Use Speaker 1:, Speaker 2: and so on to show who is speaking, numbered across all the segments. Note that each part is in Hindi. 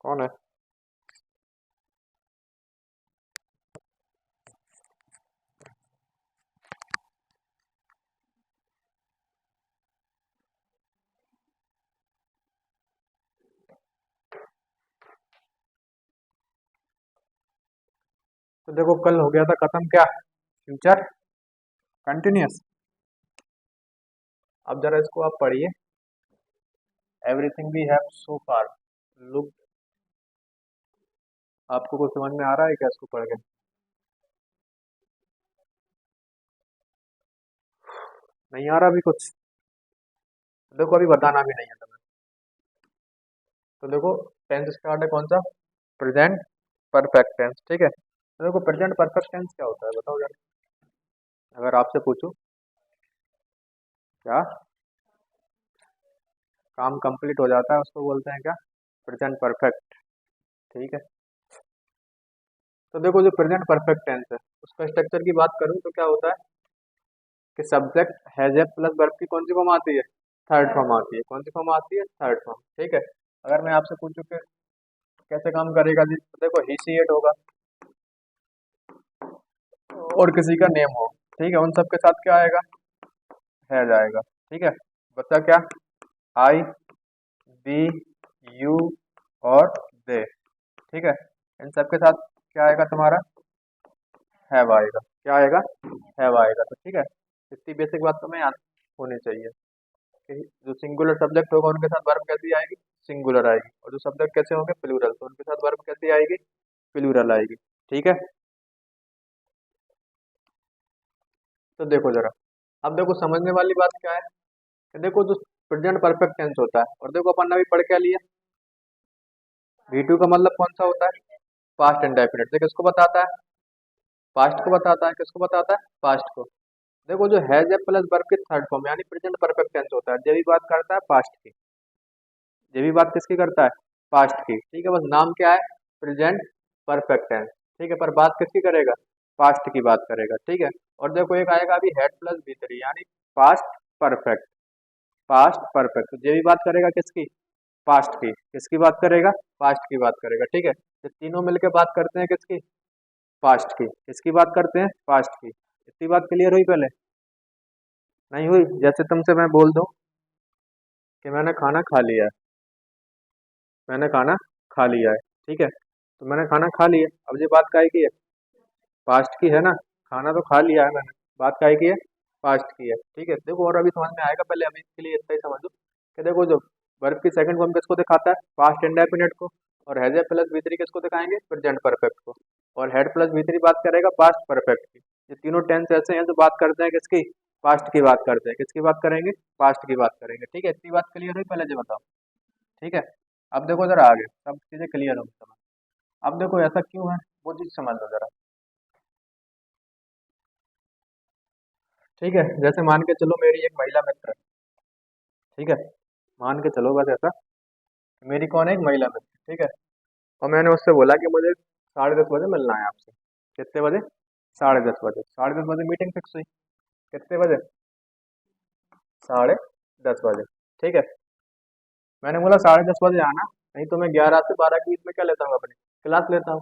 Speaker 1: कौन है? तो देखो कल हो गया था खत्म क्या? Future continuous. अब जरा इसको आप पढ़िए। Everything we have so far look. आपको कुछ समझ में आ रहा है क्या इसको पढ़ के? नहीं आ रहा अभी कुछ? देखो अभी बताना भी नहीं है तुम्हें। तो देखो टेंस स्टार्ट है कौन सा? प्रेजेंट परफेक्ट टेंस, ठीक है। तो देखो प्रेजेंट परफेक्ट टेंस क्या होता है बताओ जरा, अगर आपसे पूछूं। क्या? काम कंप्लीट हो जाता है उसको बोलते हैं क्या? प्रेजेंट परफेक्ट, ठीक है। तो देखो जो प्रेजेंट परफेक्ट टेंस है उसका स्ट्रक्चर की बात करूं तो क्या होता है कि subject has a plus verb की कौन सी फॉर्म आती है? थर्ड फॉर्म आती है। कौन सी फॉर्म आती है? थर्ड फॉर्म, ठीक है। अगर मैं आपसे पूछूं कि कैसे काम करेगा जी, तो देखो ही सी इट होगा और किसी का नेम हो, ठीक है, उन सब के साथ क्या आएगा? है जाएगा, ठीक है। बच्चा क्या? आई, वी, यू और दे, ठीक है। इन सब के साथ क्या आएगा तुम्हारा? हैव आएगा। क्या आएगा? हैव आएगा। तो ठीक है, इतनी बेसिक बात तो मैं याद होनी चाहिए कि जो सिंगुलर सब्जेक्ट होगा उनके साथ वर्ब कैसी आएगी? सिंगुलर आएगी। और जो सब्जेक्ट कैसे होंगे? प्लूरल, तो उनके साथ वर्ब कैसी आएगी? प्लूरल आएगी, ठीक है। तो देखो जरा, अब देखो समझने वाली बात क्या है कि देखो जो प्रेजेंट परफेक्ट टेंस होता है, और देखो अपन ने अभी पढ़ क्या लिया, V2 का मतलब कौन सा होता है? Past indefinite. देखो किसको बताता है? पास्ट को बताता है। किसको बताता है? पास्ट को। देखो जो हैज ए प्लस वर्ब की थर्ड फॉर्म यानी प्रेजेंट परफेक्ट टेंस होता है, ये भी बात करता है पास्ट की। ये भी बात किसकी करता है? पास्ट की, ठीक है। बस नाम क्या है? प्रेजेंट परफेक्ट टेंस, ठीक है। पर बात किसकी करेगा? पास्ट की बात करेगा, ठीक है। और देखो एक आएगा अभी हेड प्लस V3 यानी पास्ट परफेक्ट। पास्ट परफेक्ट, तो ये भी बात करेगा किसकी? पास्ट की। किसकी बात करेगा? पास्ट की बात करेगा, ठीक है। ये तीनों मिलकर बात करते हैं किसकी? पास्ट की। किसकी बात करते हैं? पास्ट की। इतनी बात क्लियर हुई पहले? नहीं हुई? जैसे तुमसे मैं बोल दूं कि मैंने खाना खा लिया है। मैंने खाना खा लिया है, ठीक है। तो मैंने खाना खा लिया, अब ये बात काहे की है? पास्ट की है ना। खाना तो खा लिया है मैंने, बात काहे की है? पास्ट की है, ठीक है। देखो और अभी समझ में आएगा, पहले अभी के लिए इतना ही समझो कि देखो जो वर्ब की सेकंड फॉर्म किसको दिखाता है? पास्ट इंडेफिनिट को। और हैज ए प्लस V3 किसको दिखाएंगे? प्रेजेंट परफेक्ट को। और हेड प्लस V3 बात करेगा पास्ट परफेक्ट की। ये तीनों टेंस ऐसे हैं जो बात करते हैं किसकी? पास्ट की बात करते हैं। किसकी बात करेंगे? पास्ट की बात करेंगे, ठीक है। इतनी बात क्लियर हुई पहले? जो बताओ, ठीक है। अब देखो जरा आगे सब चीजें क्लियर होंगी समझ। अब देखो ऐसा क्यों है वो चीज समझ लो जरा, ठीक है। जैसे मान के चलो मेरी एक महिला मित्र है, ठीक है। मान के चलो बस ऐसा, मेरी कौन है? एक महिला मित्र, ठीक है। और मैंने उससे बोला कि मुझे 10:30 बजे मिलना है आपसे। कितने बजे? 10:30 बजे। 10:30 बजे मीटिंग फिक्स हुई। कितने बजे? 10:30 बजे, ठीक है। मैंने बोला 10:30 बजे आना, नहीं तो मैं 11 से 12 के बीच में क्या लेता हूँ अपनी क्लास लेता हूँ।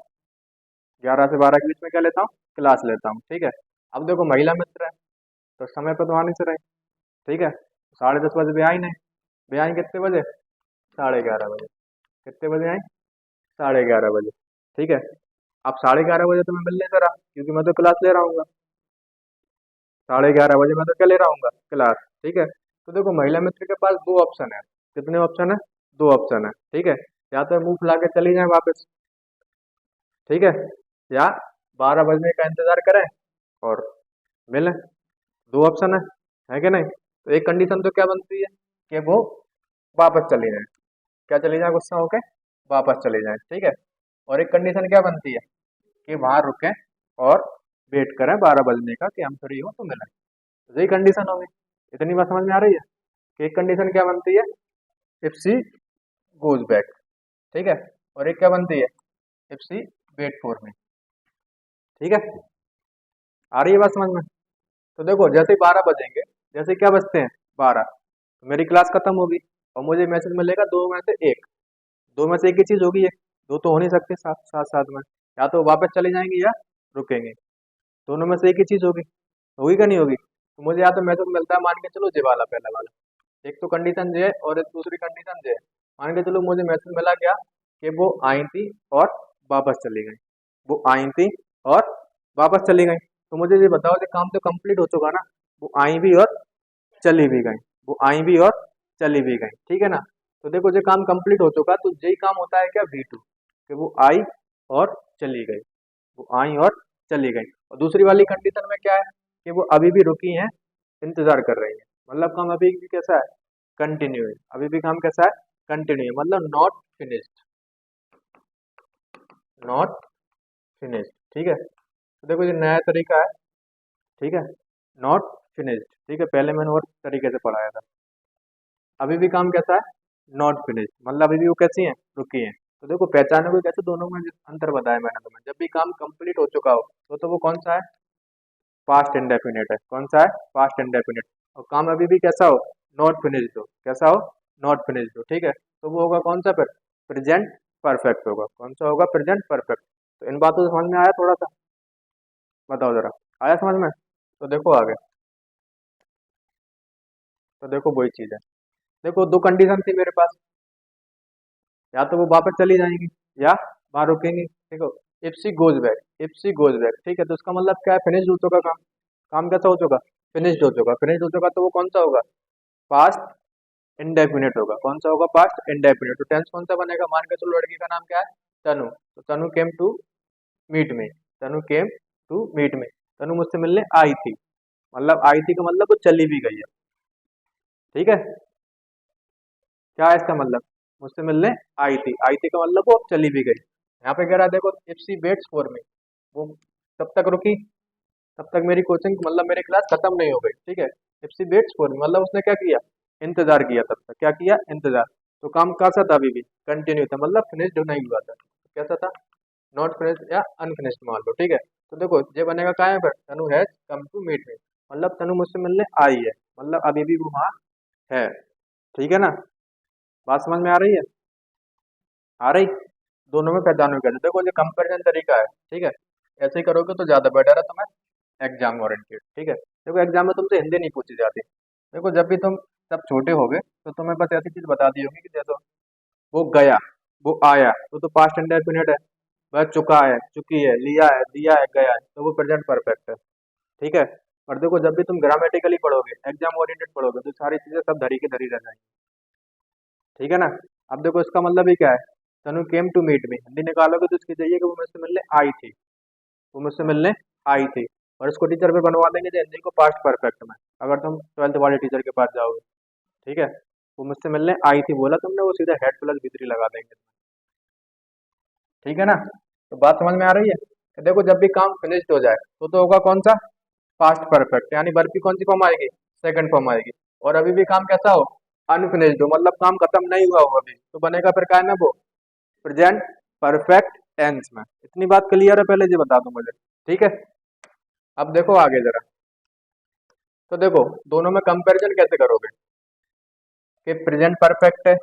Speaker 1: 11 से 12 के बीच में क्या लेता हूँ? क्लास लेता हूँ, ठीक है। अब देखो महिला मित्र है तो समय पर तो आने से रहे, ठीक है। 10:30 बजे भी आई नहीं। भी आई कितने बजे? 11:30 बजे। कितने बजे आई? 11:30 बजे, ठीक है। अब 11:30 बजे तो मैं मिल नहीं रहा क्योंकि मैं तो क्लास ले रहा हूँ। 11:30 बजे मैं तो क्या ले रहा हूँ? क्लास, ठीक है। तो देखो महिला मित्र के पास दो ऑप्शन है। कितने ऑप्शन है? दो ऑप्शन है, ठीक है। या तो मुंह फुला के चली जाए वापस, ठीक है, या 12 बजने का इंतजार करें और मिलें। दो ऑप्शन है कि नहीं? तो एक कंडीशन तो क्या बनती है कि वो वापस चली जाए। क्या चली जाए? गुस्सा होके वापस चली जाए, ठीक है। और एक कंडीशन क्या बनती है कि वहां रुकें और वेट करें 12 बजने का कि हम फ्री हो तो मिलें। तो यही कंडीशन होगी। इतनी बात समझ में आ रही है कि एक कंडीशन क्या बनती है? इफ सी गोज बैक, ठीक है। और एक क्या बनती है? If she wait for me, ठीक है। आ रही है बात समझ में? तो देखो जैसे ही 12 बजेंगे, जैसे क्या बजते हैं? 12, तो मेरी क्लास खत्म होगी और मुझे मैसेज मिलेगा दो में से एक। दो में से एक ही चीज होगी ये, दो तो हो नहीं सकते साथ साथ साथ में, या तो वापस चले जाएंगे या रुकेंगे, दोनों में से एक ही चीज होगी, होगी क्या नहीं होगी? तो मुझे या तो मैथड मिलता है, मान के चलो ये वाला पहला वाला, एक तो कंडीशन ये है और एक दूसरी कंडीशन ये है। मान के चलो मुझे मैथड मिला क्या कि वो आई थी और वापस चली गई, वो आई थी और वापस चली गई, तो मुझे ये बताओ ये काम तो कंप्लीट हो चुका ना, वो आई भी और चली भी गई, वो आई भी और चली भी गई, ठीक है ना। तो देखो ये काम कंप्लीट हो चुका, तो यही काम होता है क्या V2, कि वो आई और चली गई, वो आई और चली गई। और दूसरी वाली कंडीशन में क्या है कि वो अभी भी रुकी हैं, इंतजार कर रही है, मतलब काम अभी भी कैसा है, कंटिन्यू है, अभी भी काम कैसा है, कंटिन्यू है, मतलब नॉट फिनिश्ड, नॉट फिनिश्ड, ठीक है। तो देखो ये नया तरीका है, ठीक है, नॉट फिनिश्ड, ठीक है, पहले मैंने और तरीके से पढ़ाया था। अभी भी काम कैसा है, नॉट फिनिश्ड, मतलब अभी भी वो कैसी हैं, रुकी हैं। तो देखो पहचाने को कैसे, दोनों में जो अंतर बताया मैंने तुम्हें, जब भी काम कंप्लीट हो चुका हो तो वो कौन सा है, पास्ट इंडेफिनिट है, कौन सा है, पास्ट इंडेफिनिट। और काम अभी भी कैसा हो, नॉट फिनिश्ड हो, कैसा हो, नॉट फिनिश्ड हो, ठीक है, तो वो होगा कौन सा, फिर प्रेजेंट परफेक्ट होगा, कौन सा होगा, प्रेजेंट परफेक्ट। तो इन बातों से समझ में आया थोड़ा सा, बताओ जरा, आया समझ में? तो देखो आगे, तो देखो वही चीज है, देखो दो कंडीशन थी मेरे पास, या तो वो वापस चली जाएंगी या वहां रुकेंगी, देखो if she goes back, if she goes back, ठीक है, तो इसका मतलब क्या है, फिनिश्ड हो चुका काम, काम कैसा हो चुका, फिनिश्ड हो चुका, फिनिश्ड हो चुका, तो वो कौन सा होगा, पास्ट इंडेफिनिट होगा, कौन सा होगा, पास्ट इंडेफिनिट। तो टेंस कौन सा बनेगा, मान के चलो लड़की का नाम क्या है, तनु, तो तनु केम टू मीट में, तनु केम टू मीट में, तनु मुझसे मिलने आई थी, मतलब आई थी का मतलब वो चली भी गई है, ठीक है, क्या है इसका मतलब, मुझसे मिलने आई थी का मतलब वो चली भी गई। यहाँ पे कह रहा है देखो if she waits for me, वो तब तक रुकी, तब तक मेरी कोचिंग मतलब मेरी क्लास खत्म नहीं हो गई, ठीक है, if she waits for me मतलब उसने क्या किया, इंतजार किया, तब तक क्या किया, इंतजार। तो काम कैसा था, अभी भी कंटिन्यू था, मतलब फिनिश्ड नहीं हुआ था, कैसा था, नॉट फिनिश्ड या अनफिनिश्ड मान लो, ठीक है। तो देखो ये बनेगा क्या है, फिर Tanu has come to meet me, मतलब तनु मुझसे मिलने आई है, मतलब अभी भी वो वहाँ है, ठीक है ना, बात समझ में आ रही है, आ रही, दोनों में पहचानो कैसे, देखो ये कंपैरिजन तरीका है, ठीक है, ऐसे ही करोगे तो ज्यादा बेटर है तुम्हें एग्जाम ओरिएंटेड, ठीक है। देखो एग्जाम में तुमसे हिंदी नहीं पूछी जाती, देखो जब भी तुम सब छोटे होगे तो तुम्हें बस ऐसी चीज बता दी होगी कि जैसे वो गया, वो आया, तो पास्ट इंडेफिनिट है, वह चुका है, चुकी है, लिया है, दिया है, गया है, तो वो प्रेजेंट परफेक्ट है, ठीक है। और देखो जब भी तुम ग्रामेटिकली पढ़ोगे, एग्जाम ओरिएंटेड पढ़ोगे, तो सारी चीजें सब धरी की धरी रह जाएंगी, ठीक है ना। अब देखो इसका मतलब ही क्या है, Tanu came to meet me, Hindi निकालोगे तो इसकी चाहिए कि वो मुझसे मिलने आई थी, वो मुझसे मिलने आई थी, और इसको टीचर पे बनवा देंगे जो हिंदी को पास्ट परफेक्ट में, अगर तुम 12th वाले टीचर के पास जाओगे, ठीक है, वो मुझसे मिलने आई थी बोला तुमने, वो सीधा हेड प्लस V3 लगा देंगे, ठीक है ना। तो बात समझ में आ रही है कि देखो जब भी काम फिनिश्ड हो जाए तो होगा कौन सा, पास्ट परफेक्ट, यानी वर्ब की कौन सी फॉर्म आएगी, सेकंड फॉर्म आएगी। और अभी भी काम कैसा हो, अनफिनिश्ड हो, मतलब काम खत्म नहीं हुआ हो अभी, तो बनेगा फिर क्या है ना, वो प्रेजेंट परफेक्ट टेंस में। इतनी बात क्लियर है, पहले ये बता दो मुझे, ठीक है। अब देखो आगे जरा, तो देखो दोनों में कंपैरिजन कैसे करोगे कि प्रेजेंट परफेक्ट है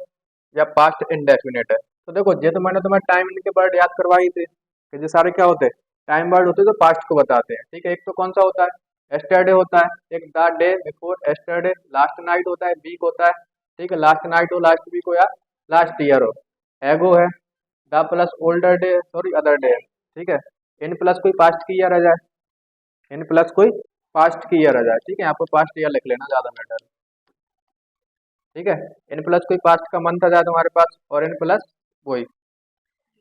Speaker 1: या पास्ट इंडेफिनिट है। तो देखो ये तो मैंने तुम्हें टाइम के वर्ड याद करवाई थे कि ये सारे क्या होते हैं, टाइम वर्ड होते हैं जो पास्ट को बताते हैं, ठीक है। एक तो कौन सा होता है, एस्टरडे होता है, एक the day before yesterday, last night होता है, वीक होता है, ठीक है, लास्ट नाइट हो, लास्ट वीक हो या लास्ट ईयर हो। एगो है, the plus older day sorry other day, ठीक है। इन प्लस कोई पास्ट की ईयर आ जाए, इन प्लस कोई पास्ट की ईयर आ जाए, ठीक है, यहाँ पर पास्ट ईयर लिख लेना, ज्यादा बेटर, ठीक है। इन प्लस कोई पास्ट का मंथ आ जाए तुम्हारे पास, और इन प्लस वही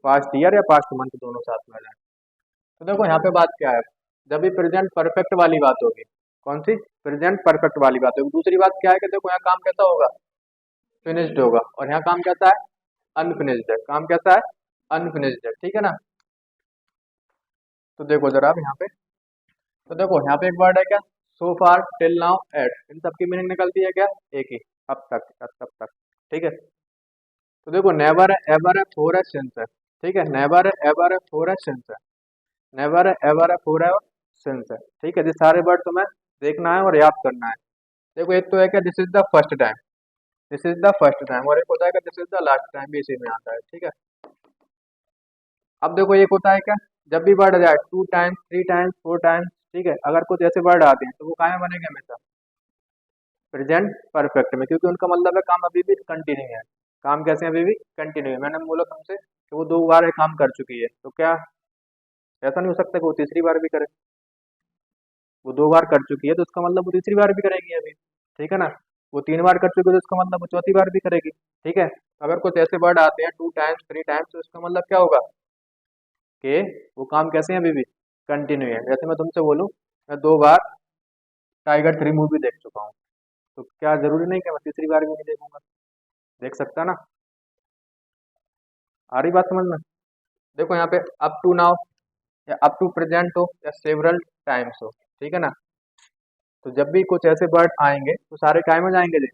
Speaker 1: पास्ट ईयर या पास्ट मंथ दोनों साथ में आ जाए। तो देखो यहाँ पे बात क्या है, जब भी प्रेजेंट परफेक्ट वाली बात होगी, कौन सी, प्रेजेंट परफेक्ट वाली बात होगी। दूसरी बात क्या है कि देखो यहाँ काम कैसा होगा, फिनिश्ड होगा, और यहाँ काम कैसा है, अनफिनिश्ड है, काम कैसा है, अनफिनिश्ड है, ठीक है ना। तो देखो जरा अब यहाँ पे, तो देखो यहाँ पे एक वर्ड है क्या, सो फार, टिल नाउ, एट, इन सबकी मीनिंग निकलती है क्या, एक ही, अब तक या तब तक, ठीक है। तो देखो नेवर है, एवर है, फोर है, सिंस है, ठीक है, नेवर है, एवर है, फोर है, सिंस है, नेवर है, एवर है, फोर है और सिंस है, ठीक है। ये सारे वर्ड तुम्हें देखना है और याद करना है। देखो एक तो है क्या, this is the first time, this is the first time, और एक होता है कि this is the last time, भी इसी में आता है, ठीक है। अब देखो एक होता है क्या, जब भी वर्ड आ जाए 2 टाइम्स 3 टाइम्स 4 टाइम्स, ठीक है, अगर कुछ ऐसे वर्ड आते हैं तो वो काय में बनेंगे हमेशा, प्रेजेंट परफेक्ट में, क्योंकि उनका मतलब है काम अभी भी कंटिन्यू है। काम कैसे अभी भी कंटिन्यू है, मैंने बोला तुमसे कि वो 2 बार ये काम कर चुकी है, तो क्या ऐसा नहीं हो सकता कि वो तीसरी बार भी करे। वो 2 बार कर चुकी है तो उसका मतलब वो तीसरी बार भी करेगी अभी, ठीक है ना। वो 3 बार कर चुकी है तो उसका मतलब वो चौथी बार भी करेगी, ठीक है। अगर कुछ ऐसे वर्ड आते हैं 2 टाइम्स 3 टाइम्स, तो इसका मतलब क्या होगा कि वो काम कैसे है अभी भी कंटिन्यू है। जैसे मैं तुमसे बोलूँ मैं 2 बार टाइगर 3 मूवी देख चुका हूँ, तो क्या जरूरी नहीं कि मैं तीसरी बार भी नहीं देखूंगा, देख सकता ना। आ रही बात समझ में। देखो यहाँ पे अप टू नाउ या अप टू प्रेजेंट हो या सेवरल टाइम्स हो, ठीक है ना। तो जब भी कुछ ऐसे वर्ड आएंगे तो सारे काय में जाएंगे जी,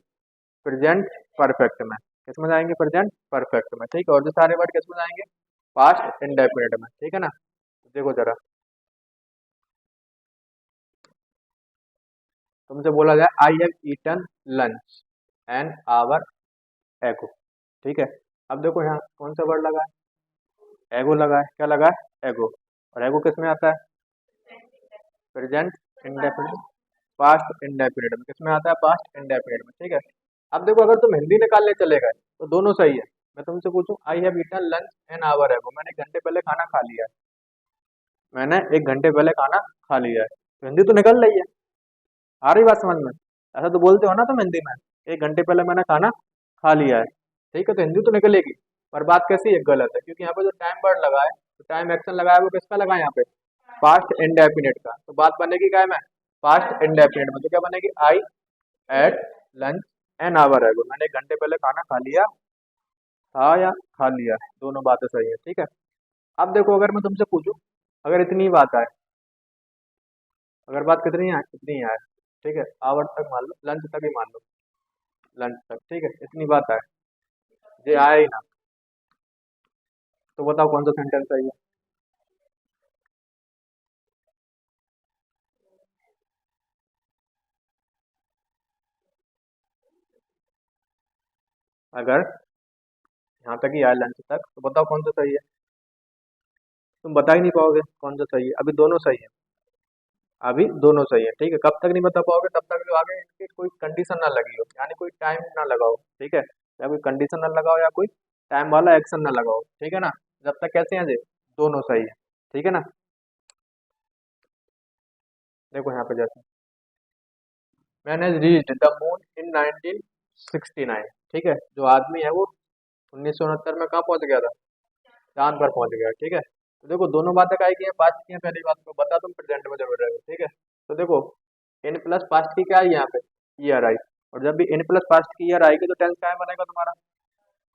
Speaker 1: प्रेजेंट परफेक्ट में। किस में जाएंगे, प्रेजेंट परफेक्ट में, ठीक है। और जो सारे वर्ड किस में जाएंगे, पास्ट इंडेफिनिट में, ठीक है ना। तो देखो जरा, तुमसे बोला जाए I have eaten lunch an hour ago, ठीक है। अब देखो यहाँ कौन सा वर्ड लगा है, एगो लगा है। क्या लगा है, एगो। और एगो किस में आता है, प्रेजेंट इंडेफिनिट, पास्ट इंडेफिनिट में। किस में आता है, पास्ट इंडेफिनिट में, ठीक है। अब देखो अगर तुम हिंदी निकालने चले गए तो दोनों सही है। मैं तुमसे पूछूं I have eaten lunch an hour ago, मैंने 1 घंटे पहले खाना खा लिया है, मैंने 1 घंटे पहले खाना खा लिया है, तो हिंदी तो निकल रही है। आ रही बात समझ में। ऐसा तो बोलते हो ना तुम हिंदी में, 1 घंटे पहले मैंने खाना खा लिया है, ठीक है, तो हिंदी तो निकलेगी। पर बात कैसी है, गलत है, क्योंकि यहाँ पे जो टाइम वर्ड लगा है, तो टाइम एक्शन लगा है, वो किसका लगा है यहाँ पे, पास्ट इंडेफिनिट का। तो बात बनेगी क्या में, पास्ट इंडेफिनिट में, तो क्या बनेगी, I ate lunch an hour ago, मैंने 1 घंटे पहले खाना खा लिया था या खा लिया, दोनों बातें सही है, ठीक है। अब देखो अगर मैं तुमसे पूछूं, अगर इतनी बात है, अगर बात कितनी है, इतनी है, ठीक है, आवर तक मान लो, लंच तक ही मान लो, लंच तक, ठीक है, इतनी बात है, ये आया ही ना, तो बताओ कौन सा सेंटेंस सही है। अगर यहाँ तक ही आया लंच तक, तो बताओ कौन सा सही है। तुम बता ही नहीं पाओगे कौन सा सही है, अभी दोनों सही है, अभी दोनों सही है, ठीक है। कब तक नहीं बता पाओगे, तब तक जो आगे इनकी कोई कंडीशन ना लगी हो, यानी कोई टाइम ना लगाओ, ठीक है, या कोई कंडीशन ना लगाओ या कोई टाइम वाला एक्शन ना लगाओ, ठीक है ना। जब तक कैसे हैं जी, दोनों सही है, ठीक है ना। देखो यहाँ पे जैसे मैंने रीच्ड द मून इन 1969, ठीक है, जो आदमी है वो 1969 में कहाँ पहुंच गया था, चांद पर पहुंच गया, ठीक है। तो देखो दोनों बातें काय की है, पास्ट की है, पहली बात को बता, तुम प्रेजेंट में जरूर रहे हो, ठीक है। तो देखो इन प्लस पास्ट की क्या है यहाँ पे, ईयर आई, और जब भी इन प्लस पास्ट की ईयर आएगी तो टेंस क्या बनेगा तुम्हारा,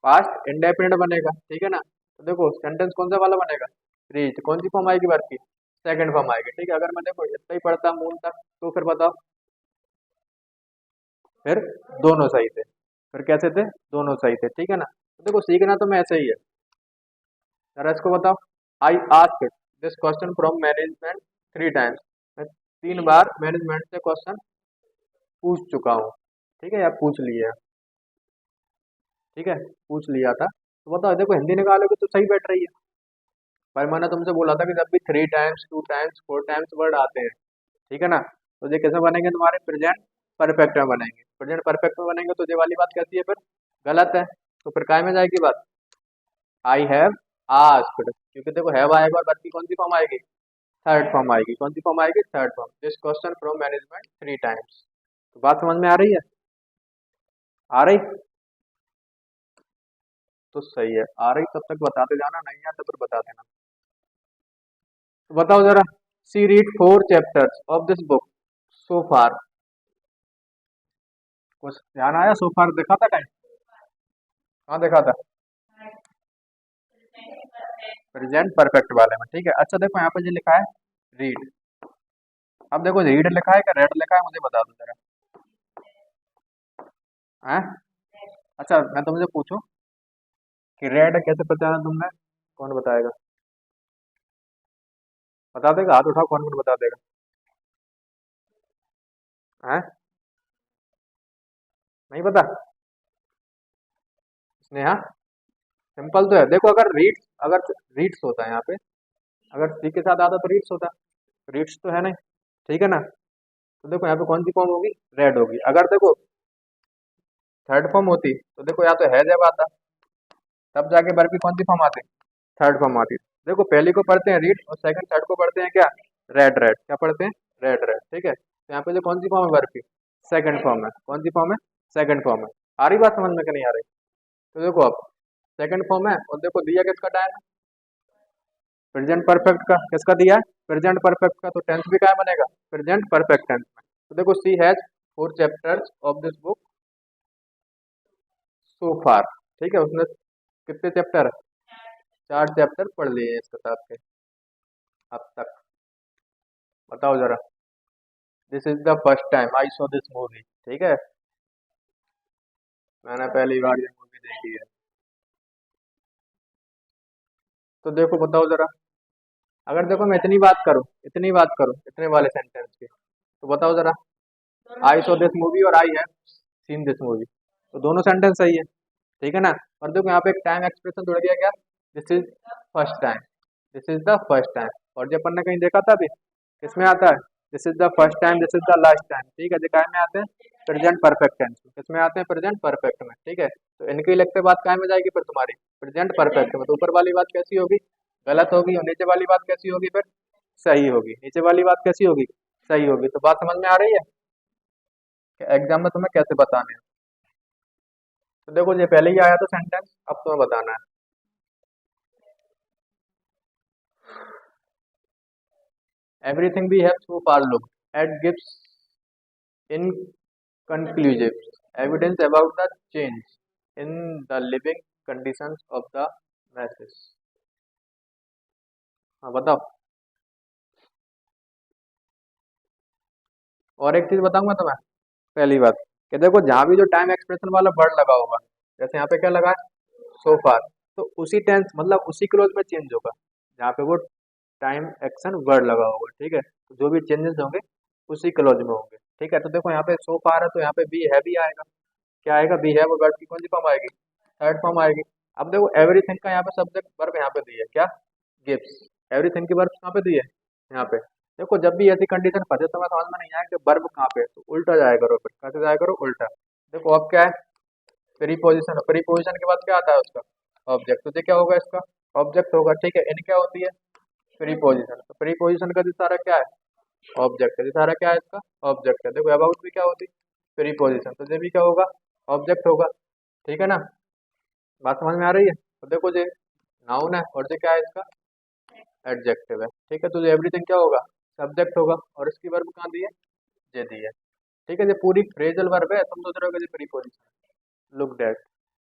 Speaker 1: पास्ट इंडेफिनिट बनेगा, ठीक है ना। तो देखो सेंटेंस कौन सा वाला बनेगा, रीच कौन सी फॉर्म आएगी वर्ब की, सेकंड फॉर्म आएगी, ठीक है। अगर मैं देखो इतना ही पढ़ता मून तक, तो फिर बताओ, फिर दोनों सही थे, फिर कैसे थे, दोनों सही थे, ठीक है ना। तो देखो सीखना तो मैं ऐसे ही है, जरा इसको बताओ, I ask this question from management 3 times, मैं 3 बार मैनेजमेंट से क्वेश्चन पूछ चुका हूँ, ठीक है, या पूछ लिया, ठीक है, पूछ लिया था। तो बताओ देखो हिंदी निकालोगे तो सही बैठ रही है, पर मैंने तुमसे बोला था कि जब भी 3 टाइम्स 2 टाइम्स 4 टाइम्स वर्ड आते हैं, ठीक है ना, तो ये कैसे बनेंगे तुम्हारे, प्रेजेंट परफेक्ट में बनेंगे। प्रेजेंट परफेक्ट में बनेंगे तो ये वाली बात कैसी है फिर, गलत है। तो फिर काय में जाएगी बात, आई हैव आस्क्ड, क्योंकि देखो हैव आएगा और बात की कौन सी फॉर्म आएगी, थर्ड फॉर्म आएगी, कौन सी फॉर्म आएगी, third form, this question from management 3 times. तो बात समझ में आ रही है, आ रही, तो सही है, आ रही तब तक बताते जाना, नहीं है तो फिर बता देना। तो बताओ जरा, she read 4 chapters of this book so far, कुछ ध्यान आया, सो फार देखा था कहीं, कहाँ देखा था, प्रेजेंट परफेक्ट वाले में, ठीक है। अच्छा देखो यहाँ पे जो लिखा है रीड, अब देखो रीड लिखा है क्या रेड लिखा है, मुझे बता दो जरा, हैं। अच्छा मैं तुमसे पूछूं कि रेड कैसे पहचाना तुमने, कौन बताएगा, बता देगा, हाथ उठाओ कौन कौन बता देगा, हैं, नहीं पता, स्नेहा, सिंपल तो है, देखो अगर रीड्स होता है यहाँ पे, अगर सी के साथ आता तो रीड्स होता, रीड्स तो है नहीं, ठीक है ना। तो देखो यहाँ पे कौन सी फॉर्म होगी, रेड होगी। अगर देखो थर्ड फॉर्म होती तो देखो या तो है जब आता, तब जाके वर्ब की कौन सी फॉर्म आती, थर्ड फॉर्म आती। देखो पहली को पढ़ते हैं रीड और सेकंड थर्ड को पढ़ते हैं क्या, रेड रेड, क्या पढ़ते हैं, रेड रेड, ठीक है। तो यहाँ पे जो कौन सी फॉर्म है वर्ब की, सेकंड फॉर्म है। कौन सी फॉर्म है, सेकंड फॉर्म है। आ रही बात समझ में कि नहीं आ रही। तो देखो अब सेकंड फॉर्म है और देखो दिया किसका टाइम, प्रेजेंट परफेक्ट का। किसका दिया है, प्रेजेंट परफेक्ट का। तो टेंस भी क्या बनेगा, प्रेजेंट परफेक्ट टेंस में। तो देखो she has 4 chapters of this book so far, ठीक है। उसने कितने चैप्टर, 4 चैप्टर पढ़ लिए हैं इस किताब के अब तक। बताओ जरा, this is the first time I saw this movie, ठीक है, मैंने पहली बार ये मूवी देखी है। तो देखो बताओ जरा, अगर देखो मैं इतनी बात करूं इतने वाले सेंटेंस की, तो बताओ जरा, आई सॉ दिस मूवी और I have seen this movie, तो दोनों सेंटेंस सही है, ठीक है ना। और देखो यहाँ पे एक टाइम एक्सप्रेशन जुड़ गया क्या, this is first time, this is the first time. और जब अपन ने कहीं देखा था अभी, किसमें आता है, this is the first time, this is the last time, ठीक है। दिखाए में आते हैं प्रेजेंट परफेक्ट टेंस में, किसमें आते हैं, प्रेजेंट परफेक्ट में, ठीक है। तो इनकी लिखते बात काय में जाएगी फिर तुम्हारी, प्रेजेंट परफेक्ट में। तो ऊपर वाली बात कैसी होगी, गलत होगी, और नीचे वाली बात कैसी होगी फिर, सही होगी। नीचे वाली बात कैसी होगी, सही होगी। तो बात समझ में आ रही है कि एग्जाम में तुम्हें कैसे बताने हैं। तो देखो ये पहले ही आया था सेंटेंस, अब तुम्हें बताना है। Everything we have so far looked at gives inconclusive evidence about the change in the living conditions of the masses. हाँ बताओ। और एक चीज बताऊंगा तुम्हें, पहली बात कि देखो जहाँ भी जो टाइम एक्सप्रेशन वाला वर्ड लगा होगा, जैसे यहाँ पे क्या लगा है, सो फार, तो उसी टेंस मतलब उसी क्लोज में चेंज होगा जहाँ पे वो टाइम एक्शन वर्ड लगा होगा, ठीक है। तो जो भी चेंजेस होंगे उसी क्लोज में होंगे, ठीक है। तो देखो यहाँ पे सो फार है तो यहाँ पे बी है भी आएगा, क्या आएगा, बी है, वो वर्ब की कौन सी फॉर्म आएगी, थर्ड फॉर्म आएगी। अब देखो एवरीथिंग का यहाँ पे सब्जेक्ट वर्ब यहाँ पे दी है, क्या, गिव्स। एवरीथिंग की वर्ब कहाँ पे दी है, यहाँ पे। देखो जब भी ऐसी कंडीशन फंसे तो मैं समझ में नहीं आया कि वर्ब कहाँ पे है, तो उल्टा जाया करो, फिर कैसे जाया करो, उल्टा। देखो अब क्या है, प्रीपोजिशन, प्रीपोजिशन के बाद क्या आता है उसका, ऑब्जेक्ट। तो ये क्या होगा, इसका ऑब्जेक्ट होगा, ठीक है। इन क्या होती है, प्रीपोजिशन। तो प्रीपोजिशन का सारा क्या है, ऑब्जेक्ट है। सारा क्या है, इसका ऑब्जेक्ट है। देखो अबाउट भी क्या होती, प्रीपोजिशन, तो ये भी क्या होगा, ऑब्जेक्ट होगा, ठीक है ना। बात समझ में आ रही है। तो देखो ये नाउन है और ये क्या है, इसका एडजेक्टिव है, ठीक है। तो ये एवरीथिंग क्या होगा, सब्जेक्ट होगा, और इसकी वर्ब कहाँ दी है, ये दी है, ठीक है। ये पूरी फ्रेजल वर्ब है, तुम सोच रहे हो कि ये प्रीपोजिशन, लुक दैट,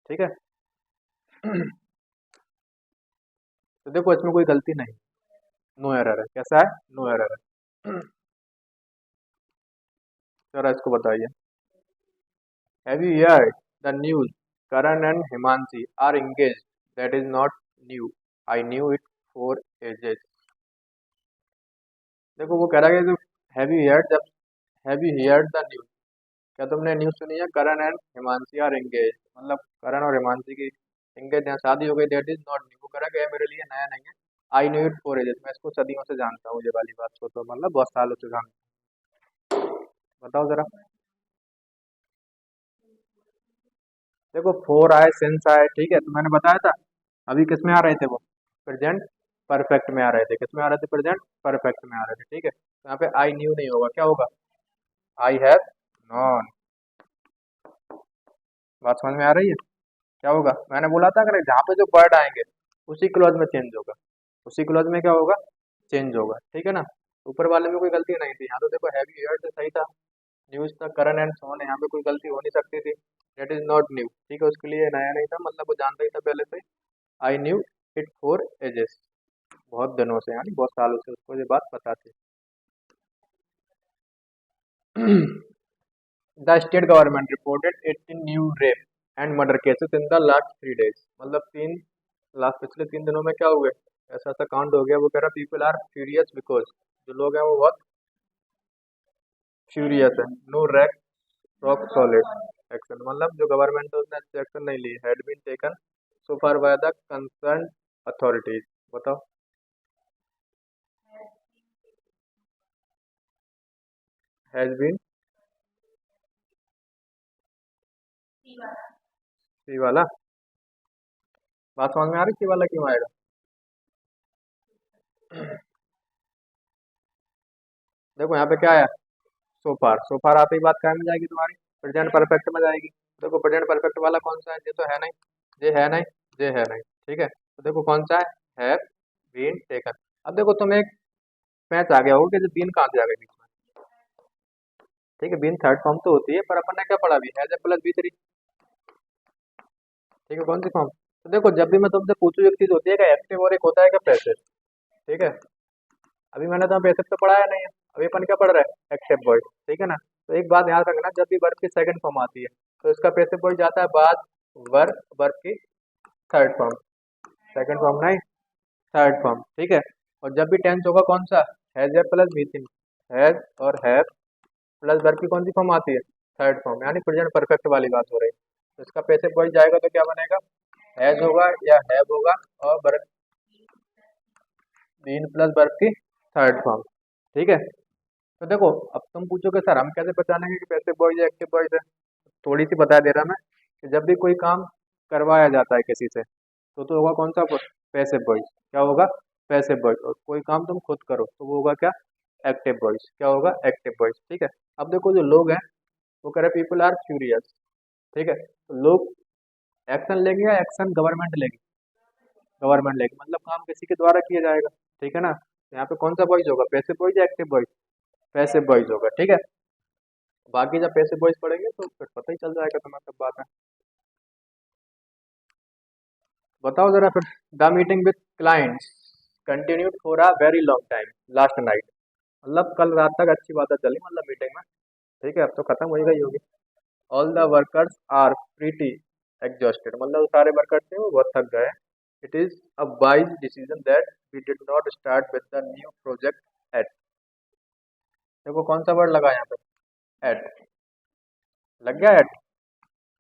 Speaker 1: ठीक है। तो देखो इसमें कोई गलती नहीं, नो एरर है, कैसा है, नो एरर है। जरा इसको बताइए, have you heard the news Karan and Himanshi are engaged, that is not new, I knew it for ages. देखो वो कह रहा है कि हैव यू हर्ड, जब have you heard the news, क्या तुमने न्यूज सुनी है, Karan and Himanshi are engaged, मतलब करण और हिमांशी की engaged यहाँ शादी हो गई, दैट इज नॉट न्यू। वो कह रहा है कि ये मेरे लिए नया नहीं है, आई न्यू इट फॉर एजेस, मैं इसको सदियों से जानता हूँ, ये वाली बात को तो मतलब बहुत सालों से जानता हूँ। बताओ जरा, देखो फोर आए, सिंस आए, ठीक है। तो मैंने बताया था अभी किस में आ रहे थे वो, प्रेजेंट परफेक्ट में आ रहे थे। किस में आ रहे थे, प्रेजेंट परफेक्ट में आ रहे थे, ठीक है। तो यहाँ पे आई न्यू नहीं होगा, क्या होगा, आई हैव नॉन। बात समझ में आ रही है, क्या होगा, मैंने बोला था अगर जहाँ पे जो वर्ड आएंगे उसी क्लॉज में चेंज होगा, उसी क्लॉज में क्या होगा, चेंज होगा, ठीक है ना। ऊपर वाले में कोई गलती नहीं थी, यहाँ तो देखो हैव यू हर्ड सही था, न्यूज तक करंट एंड सॉन, यहाँ पे कोई गलती हो नहीं सकती थी। दैट इज नॉट न्यू, ठीक है, उसके लिए नया नहीं था, मतलब वो जानता ही था पहले से। आई न्यू इट फॉर एजेस, बहुत दिनों से, यानी बहुत सालों से उसको ये बात पता थी। The state government reported 18 new rape and murder cases in the last 3 days, मतलब पिछले 3 दिनों में क्या हुए, ऐसा ऐसा काउंट हो गया। वो कह रहा पीपल आर फ्यूरियस बिकॉज, जो लोग हैं वो बहुत फ्यूरियस है। No rack rock solid action, मतलब जो गवर्नमेंट है उसने अच्छे एक्शन नहीं लिए, had been taken so far by the concerned authorities. बताओ। हैज बीन, सी वाला। बात समझ में आ रही, सी वाला क्यों आएगा? देखो यहाँ पे क्या है, सोफार। सोफार आते ही बात क्या में जाएगी तुम्हारी, प्रेजेंट परफेक्ट में जाएगी। देखो प्रेजेंट परफेक्ट वाला कौन सा है, ये तो है नहीं, ये है नहीं, ये है नहीं, ठीक है। तो देखो कौन सा है, हैव बीन टेकन। अब देखो तुम्हें एक मैच आ गया होगा कि बीन कहाँ से आ गई बीच में, ठीक है। बीन थर्ड फॉर्म तो होती है, पर अपन ने क्या पढ़ा अभी, has a plus V three, ठीक है। कौन सी फॉर्म? तो देखो जब भी मैं तुमसे पूछूं एक चीज होती है, कि एक्टिव और एक होता है क्या पैसिव, ठीक है। अभी मैंने तो पैसिव तो पढ़ाया नहीं है, अभी अपन क्या पढ़ रहे हैं, एक्टिव वॉइस, ठीक है ना। तो एक बात याद रखना, जब भी वर्ब की सेकंड फॉर्म आती है तो इसका पैसिव वॉइस जाता है बाद वर्ब, वर्ब की थर्ड फॉर्म, सेकंड फॉर्म नहीं, थर्ड फॉर्म, ठीक है। और जब भी टेंस होगा कौन सा, has a plus V three, has और हैव प्लस वर्ब की कौन सी फॉर्म आती है, थर्ड फॉर्म, यानी प्रेजेंट परफेक्ट वाली बात हो रही है। तो इसका पैसिव वॉइस जाएगा तो क्या बनेगा, हैज होगा या हैव होगा और वर्ब बीन प्लस वर्ब की थर्ड फॉर्म, ठीक है। तो देखो अब तुम पूछोगे सर हम कैसे पहचानेंगे कि पैसिव वॉइस या एक्टिव वॉइस है, थोड़ी सी बता दे रहा मैं, कि जब भी कोई काम करवाया जाता है किसी से तो होगा कौन सा, पैसिव वॉइस। क्या होगा, पैसिव वॉइस। और कोई काम तुम खुद करो तो वो होगा क्या, एक्टिव वॉइस। क्या होगा, एक्टिव वॉइस, ठीक है। अब देखो जो लोग हैं वो कह रहे पीपल आर क्यूरियस, ठीक है। तो लोग एक्शन लेंगे या एक्शन गवर्नमेंट लेगी, गवर्नमेंट लेगी, मतलब काम किसी के द्वारा किया जाएगा, ठीक है ना। तो यहाँ पे कौन सा वॉइस होगा, पैसिव वॉइस या एक्टिव वॉइस, पैसिव वॉइस होगा, ठीक है। बाकी जब पैसिव वॉइस पढ़ेंगे तो फिर पता ही चल जाएगा तुम्हें सब बात है। बताओ जरा फिर, the meeting with clients continued for a very long time last night, मतलब कल रात तक अच्छी बातें चली, मतलब मीटिंग में, ठीक है। अब तो खत्म हो ही गई होगी। All the workers are pretty exhausted, मतलब सारे वर्कर्स थे वो बहुत थक गए। It is a wise decision that we did not start with the new project at, देखो कौन सा वर्ड लगा यहाँ पे, एट, लग गया एट।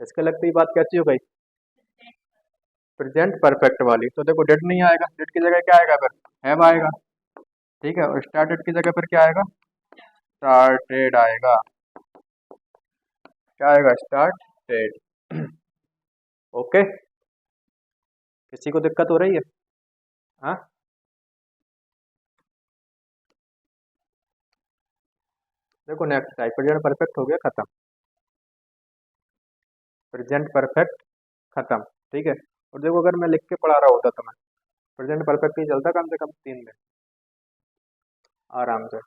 Speaker 1: इसके लगते ही बात कैसी हो गई, प्रेजेंट परफेक्ट वाली। तो देखो डिड नहीं आएगा, डिड की जगह क्या आएगा, फिर हैव आएगा, ठीक है। और स्टार्टेड की जगह फिर क्या आएगा, स्टार्टेड आएगा, क्या आएगा, स्टार्टेड। ओके, किसी को दिक्कत हो रही है, हाँ। देखो नेक्स्ट टाइप, प्रेजेंट परफेक्ट हो गया खत्म, प्रेजेंट परफेक्ट खत्म, ठीक है। और देखो अगर मैं लिख के पढ़ा रहा होता तो मैं प्रेजेंट परफेक्ट ही चलता कम से कम 3 दिन आराम से।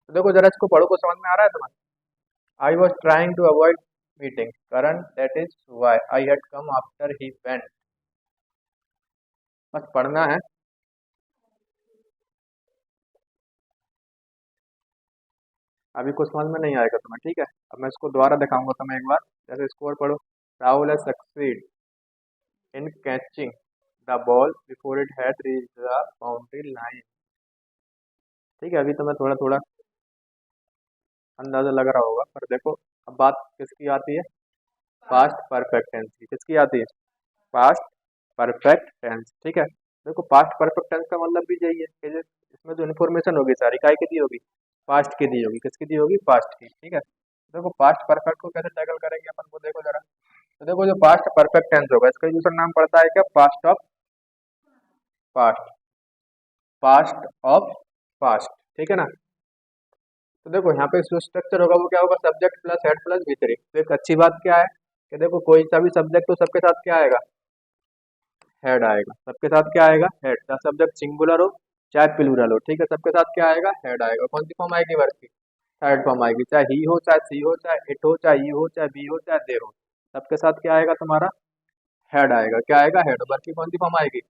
Speaker 1: तो देखो जरा इसको पढ़ो, को समझ में आ रहा है तुम्हें। I was trying to avoid meeting Karan, that is why I had come after he went, बस पढ़ना है। अभी कुछ समझ में नहीं आएगा तुम्हें, ठीक है। अब मैं इसको दोबारा दिखाऊंगा तुम्हें एक बार, जैसे स्कोर पढ़ो, Rahul has succeed in catching the ball before it had reach the boundary line, ठीक है। अभी तुम्हें थोड़ा थोड़ा अंदाजा लग रहा होगा, पर देखो अब बात किसकी आती है, पास्ट परफेक्ट टेंस की, किसकी आती है, पास्ट परफेक्ट टेंस, ठीक है। देखो पास्ट परफेक्ट टेंस का मतलब भी यही है कि इसमें जो इन्फॉर्मेशन होगी सारी काय की दी होगी, पास्ट की दी होगी, किसकी दी होगी, पास्ट की, ठीक है। देखो पास्ट परफेक्ट को कैसे टैकल करेंगे अपन को, देखो जरा। तो देखो जो पास्ट परफेक्ट टेंस होगा इसका दूसरा नाम पड़ता है क्या, past of past, past of past, ठीक है ना। तो देखो यहाँ पे जो स्ट्रक्चर होगा वो क्या होगा, subject plus head plus V3. तो एक अच्छी बात क्या है कि देखो कोई सा भी सब्जेक्ट तो सबके साथ क्या आएगा, हेड आएगा, सबके साथ क्या आएगा, हेड, चाहे सब्जेक्ट सिंगुलर हो चाहे प्लूरल हो, ठीक है। सबके साथ क्या आएगा, हेड आएगा। कौन सी फॉर्म आएगी वर्ब की, थर्ड फॉर्म आएगी, चाहे ही हो चाहे सी हो चाहे इट हो चाहे यू हो चाहे बी हो चाहे दे हो, सबके साथ क्या आएगा तुम्हारा, हेड आएगा। क्या आएगा, हेड। वर्ब की कौन सी फॉर्म आएगी,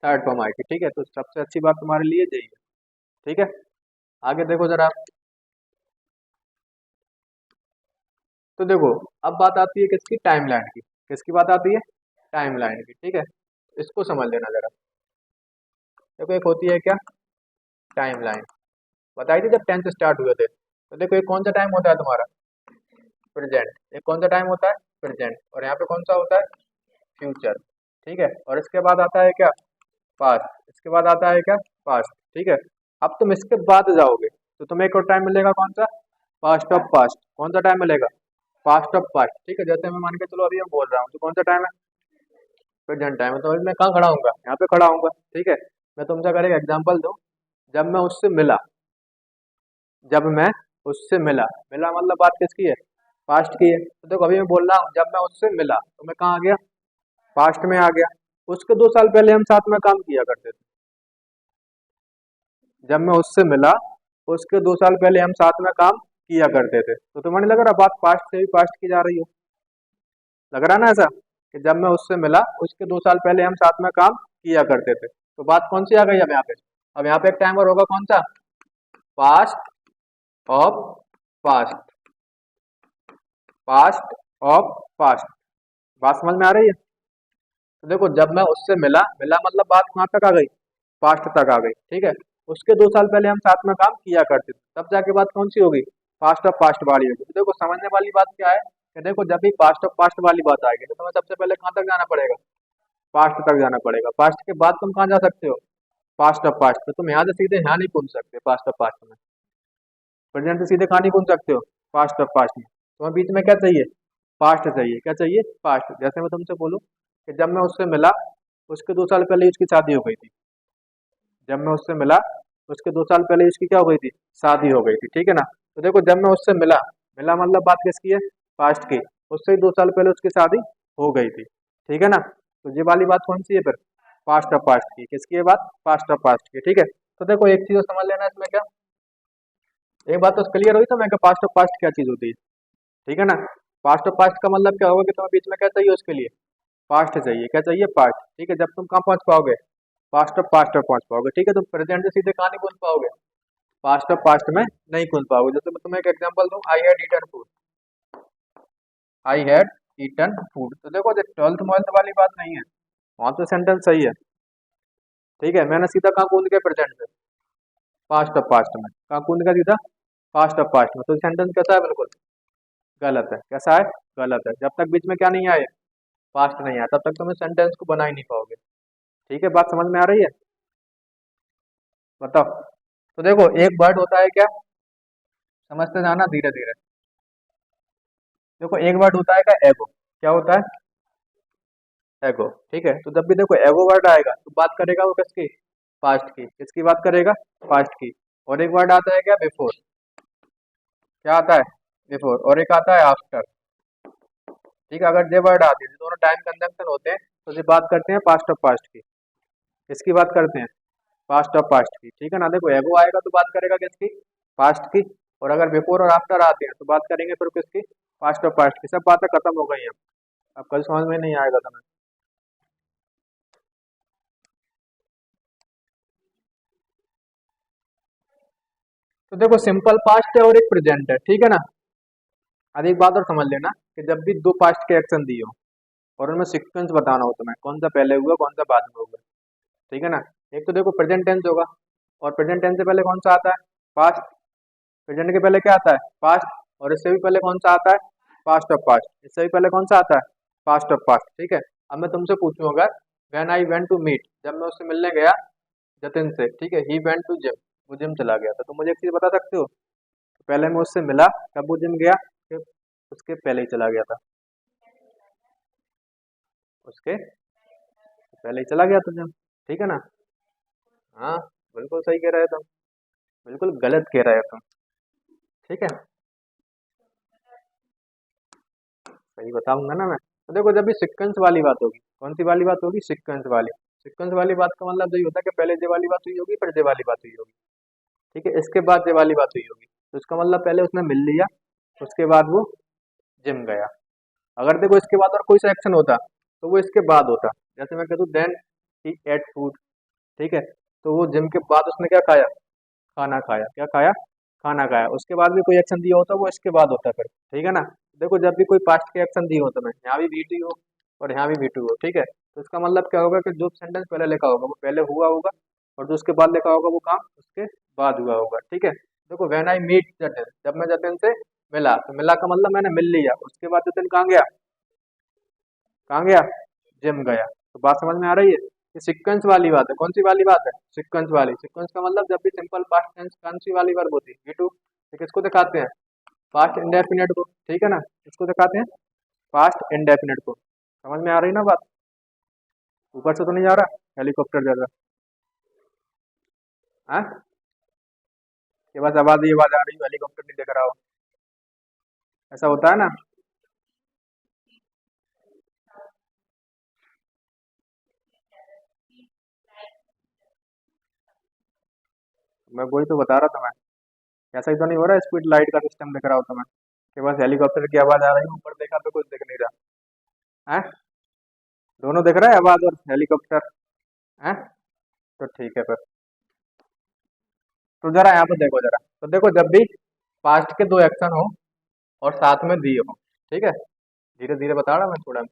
Speaker 1: थर्ड फॉर्म आएगी, ठीक है। तो सबसे अच्छी बात तुम्हारे लिए यही है, ठीक है। आगे देखो जरा। तो देखो अब बात आती है किसकी, टाइमलाइन की, किसकी बात आती है, टाइमलाइन की, ठीक है। इसको समझ लेना जरा। देखो एक होती है क्या, टाइमलाइन, बताई थी जब टेंस स्टार्ट हुए थे। तो देखो ये कौन सा टाइम होता है तुम्हारा, प्रेजेंट। ये कौन सा टाइम होता है, प्रेजेंट। और यहाँ पे कौन सा होता है, फ्यूचर। ठीक है, और इसके बाद आता है क्या, पास्ट। इसके बाद आता है क्या, पास्ट। ठीक है, अब तुम इसके बाद जाओगे तो तुम्हें एक और टाइम मिलेगा, कौन सा, पास्ट ऑफ पास्ट। कौन सा टाइम मिलेगा, पास्ट ऑफ पास्ट। ठीक है, जैसे मैं मान के चलो अभी मैं बोल रहा हूँ तो कौन सा टाइम है, प्रेजेंट टाइम है। तो अभी मैं कहाँ खड़ा हूँगा, यहाँ पे खड़ा हूँगा। ठीक है, मैं तुमसे अगर एक एग्जांपल दूँ, जब मैं उससे मिला, जब मैं उससे मिला, मिला मतलब बात किसकी है, पास्ट की है। तो देखो अभी मैं बोल रहा हूँ जब मैं उससे मिला, तो मैं कहाँ आ गया, पास्ट में आ गया। उसके 2 साल पहले हम साथ में काम किया करते थे। जब मैं उससे मिला, उसके 2 साल पहले हम साथ में काम किया करते थे। तो तुम्हें नहीं लग रहा बात पास्ट से भी पास्ट की जा रही हो, लग रहा ना ऐसा, कि जब मैं उससे मिला उसके 2 साल पहले हम साथ में काम किया करते थे। तो बात कौन सी आ गई अब यहाँ पे, अब यहाँ पे एक टाइमर होगा, कौन सा, past of past, past of past. बात समझ में आ रही है। तो देखो जब मैं उससे मिला, मिला मतलब बात कहाँ तक आ गई, पास्ट तक आ गई। ठीक है, उसके 2 साल पहले हम साथ में काम किया करते थे, तब जाके बात कौन सी होगी, पास्ट ऑफ पास्ट वाली होगी। तो देखो समझने वाली बात क्या है, कि देखो जब भी पास्ट ऑफ पास्ट वाली बात आएगी तो तुम्हें सबसे पहले कहाँ तक जाना पड़ेगा, पास्ट तक जाना पड़ेगा। पास्ट के बाद तुम कहाँ जा सकते हो, पास्ट ऑफ पास्ट। तो तुम यहाँ से सीधे यहाँ नहीं पहुंच सकते पास्ट ऑफ पास्ट में, प्रेजेंट से सीधे कहाँ नहीं पहुंच सकते हो, पास्ट ऑफ पास्ट में। तुम्हें बीच में क्या चाहिए, पास्ट चाहिए। क्या चाहिए, पास्ट। जैसे मैं तुमसे बोलूँ कि जब मैं उससे मिला उसके 2 साल पहले उसकी शादी हो गई थी। जब मैं उससे मिला उसके 2 साल पहले उसकी क्या हो गई थी, शादी हो गई थी। ठीक है ना। तो देखो जब मैं उससे मिला, मिला मतलब बात किसकी है, पास्ट की। उससे ही 2 साल पहले उसकी शादी हो गई थी। ठीक है ना। तो ये वाली बात कौन सी है फिर, पास्ट ऑफ पास्ट की। किसकी है बात, पास्ट ऑफ पास्ट की। ठीक है, तो देखो एक चीज समझ लेना इसमें क्या, एक बात तो क्लियर हुई तो मैं पास्ट ऑफ पास्ट क्या चीज होती है। ठीक है ना। पास्ट ऑफ पास्ट का मतलब क्या होगा कि तुम्हें बीच में क्या चाहिए उसके लिए, पास्ट चाहिए। क्या चाहिए, पास्ट। ठीक है, जब तुम कहाँ पहुंच पाओगे, पास्ट ऑफ पहुंच पाओगे। ठीक है, तुम प्रेजेंट से सीधे कहाँ नहीं पहुंच पाओगे, पास्ट ऑफ पास्ट में नहीं पहुंच पाओगे। जैसे मैं तुम्हें एक एग्जांपल दूं, I had eaten food, I had eaten food. तो देखो जो ट्वेल्थ मोल्थ वाली बात नहीं है, वहां तो सेंटेंस सही है। ठीक है, मैंने सीधा कहाँ कूद के, प्रेजेंट से पास्ट ऑफ पास्ट में, कहाँ कूद का सीधा, पास्ट ऑफ पास्ट में। तो सेंटेंस कैसा है, बिल्कुल गलत है। कैसा है, गलत है। जब तक बीच में क्या नहीं आए, पास्ट नहीं आया, तब तक तुम इस सेंटेंस को बना ही नहीं पाओगे। ठीक है, बात समझ में आ रही है, बताओ। तो देखो एक वर्ड होता है क्या, समझते जाना धीरे धीरे। देखो एक वर्ड होता है क्या, एगो। क्या होता है, एगो। ठीक है, तो जब भी देखो एगो वर्ड आएगा तो बात करेगा वो किसकी, पास्ट की। किसकी बात करेगा, पास्ट की। और एक वर्ड आता है क्या, बिफोर। क्या आता है, बिफोर। और एक आता है आफ्टर। ठीक है, अगर ये वर्ड आते हैं, दोनों टाइम कंजंक्शन होते हैं, तो ये बात करते हैं पास्ट ऑफ पास्ट की। किसकी बात करते हैं, पास्ट ऑफ पास्ट की। ठीक है ना। देखो एगो आएगा तो बात करेगा किसकी, पास्ट की। और अगर बिफोर और आफ्टर आते हैं तो बात करेंगे फिर किसकी, पास्ट ऑफ पास्ट की। सब बातें खत्म हो गई हैं, अब कल समझ में नहीं आएगा तुम्हें। तो देखो सिंपल पास्ट है और एक प्रेजेंट है। ठीक है ना। अब एक बात और समझ लेना, कि जब भी दो पास्ट के एक्शन दिए हो और उनमें सीक्वेंस बताना हो तुम्हें, कौन सा पहले हुआ कौन सा बाद में होगा। ठीक है ना। एक तो देखो प्रेजेंट टेंस होगा, और प्रेजेंट टेंस से पहले कौन सा आता है, पास्ट। प्रेजेंट के पहले क्या आता है, पास्ट। और इससे भी पहले कौन सा आता है, पास्ट ऑफ पास्ट। इससे भी पहले कौन सा आता है, पास्ट ऑफ पास्ट। ठीक है, अब मैं तुमसे पूछूं अगर, when I went to meet, जब मैं उससे मिलने गया जतिन से। ठीक है, ही वेंट टू जिम, वो जिम चला गया था। तो मुझे एक चीज बता सकते हो, पहले मैं उससे मिला कब वो जिम गया, कि उसके पहले ही चला गया था, उसके पहले ही चला गया था जिम। ठीक है ना। हाँ, बिल्कुल सही कह रहे हो तुम, बिल्कुल गलत कह रहे हो तुम। ठीक है, सही बताऊंगा ना मैं। तो देखो जब भी सीक्वेंस वाली बात होगी, कौन सी वाली बात होगी, सीक्वेंस वाली। सीक्वेंस वाली बात का मतलब यही होता है कि पहले ये वाली बात हुई होगी फिर ये वाली बात हुई होगी। ठीक है, इसके बाद ये वाली बात हुई होगी। तो इसका मतलब पहले उसने मिल लिया, उसके बाद वो जिम गया। अगर देखो इसके बाद और कोई सा एक्शन होता तो वो इसके बाद होता। जैसे मैं कहता हूँ देन ही एट फूड। ठीक है, तो वो जिम के बाद उसने क्या खाया, खाना खाया। क्या खाया, खाना खाया। उसके बाद भी कोई एक्शन दिया होता वो इसके बाद होता फिर। ठीक है ना। देखो जब भी कोई पास्ट के एक्शन दिए होते मैं, यहाँ भी वीटी हो और यहाँ भी वीटू हो। ठीक है, तो इसका मतलब क्या होगा कि जो सेंटेंस पहले लिखा होगा वो पहले हुआ होगा, और जो उसके बाद लिखा होगा वो काम उसके बाद हुआ होगा। ठीक है, देखो व्हेन आई मीट जतिन, जब मैं जतिन से मिला, तो मिला का मतलब मैंने मिल लिया, उसके बाद जतिन कहाँ गया, कहाँ गया, जिम गया। तो बात समझ में आ रही है, ये सीक्वेंस वाली बात है। कौन सी वाली बात है, सीक्वेंस वाली। सीक्वेंस का मतलब जब भी सिंपल पास्ट टेंस कौन सी वाली वर्ब होती है, वी टू। ठीक है, इसको दिखाते हैं पास्ट इंडेफिनिट को, ठीक है ना, इसको दिखाते हैं पास्ट इंडेफिनिट को। समझ में आ रही ना बात, ऊपर से तो नहीं जा रहा हेलीकॉप्टर जैसा, हाँ, ये बस आवाज ही आवाज आ रही है, हेलीकॉप्टर नहीं दिख रहा हो, ऐसा होता है ना। मैं वही तो बता रहा था मैं, ऐसा ही तो नहीं हो रहा स्पीड लाइट का सिस्टम दिख रहा हो तुम्हें कि बस हेलीकॉप्टर की आवाज आ रही है, ऊपर देखा तो कुछ दिख नहीं रहा है। दोनों दिख रहा है, आवाज और हेलीकॉप्टर है। तो ठीक है फिर, तो जरा यहाँ पे देखो जरा, तो देखो जब भी पास्ट के दो एक्शन हो और साथ में दिए हो, ठीक है, धीरे धीरे बता रहा मैं थोड़ा,